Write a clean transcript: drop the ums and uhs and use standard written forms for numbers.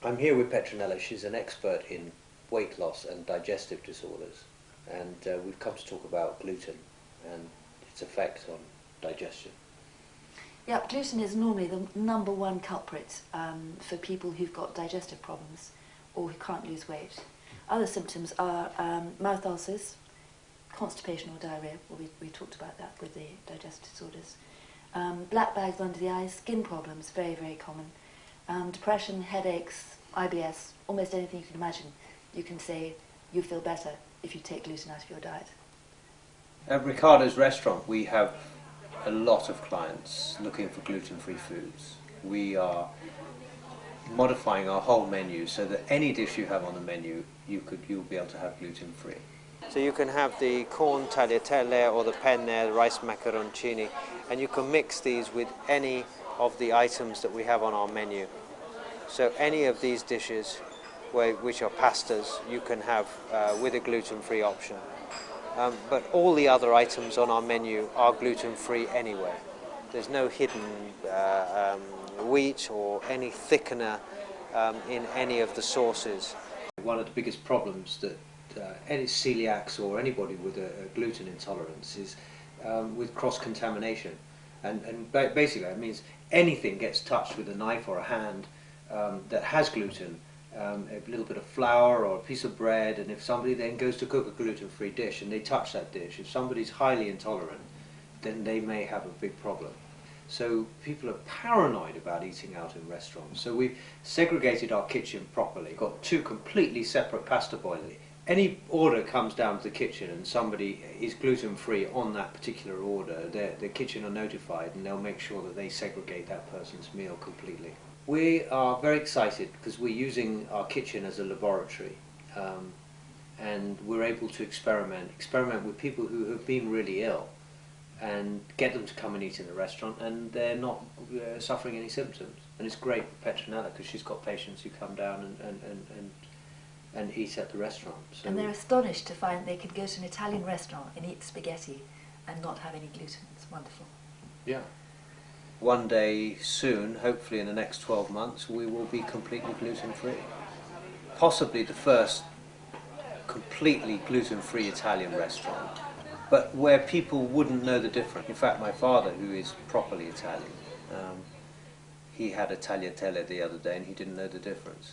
I'm here with Petronella. She's an expert in weight loss and digestive disorders, and we've come to talk about gluten and its effect on digestion. Yeah, gluten is normally the number one culprit for people who've got digestive problems or who can't lose weight. Other symptoms are mouth ulcers, constipation or diarrhea. Well, we talked about that with the digestive disorders. Black bags under the eyes, skin problems, very, very common. Depression, headaches, IBS, almost anything you can imagine. You can say you feel better if you take gluten out of your diet. At Riccardo's restaurant, we have a lot of clients looking for gluten-free foods. We are modifying our whole menu so that any dish you have on the menu, you'll be able to have gluten-free. So you can have the corn tagliatelle or the penne, the rice macaroncini, and you can mix these with any of the items that we have on our menu. So any of these dishes, which are pastas, you can have with a gluten-free option. But all the other items on our menu are gluten-free anyway. There's no hidden wheat or any thickener in any of the sauces. One of the biggest problems that any celiacs or anybody with a gluten intolerance is with cross-contamination. And basically that means anything gets touched with a knife or a hand that has gluten, a little bit of flour or a piece of bread, and if somebody then goes to cook a gluten-free dish and they touch that dish, if somebody's highly intolerant, then they may have a big problem. So people are paranoid about eating out in restaurants. So we've segregated our kitchen properly, got two completely separate pasta boilers. Any order comes down to the kitchen and somebody is gluten-free on that particular order, the kitchen are notified and they'll make sure that they segregate that person's meal completely. We are very excited because we're using our kitchen as a laboratory, and we're able to experiment with people who have been really ill and get them to come and eat in the restaurant, and they're not suffering any symptoms. And it's great for Petronella because she's got patients who come down and eat at the restaurant. So and they're astonished to find they could go to an Italian restaurant and eat spaghetti and not have any gluten. It's wonderful. Yeah. One day soon, hopefully in the next 12 months, we will be completely gluten-free. Possibly the first completely gluten-free Italian restaurant, but where people wouldn't know the difference. In fact, my father, who is properly Italian, he had a tagliatelle the other day and he didn't know the difference.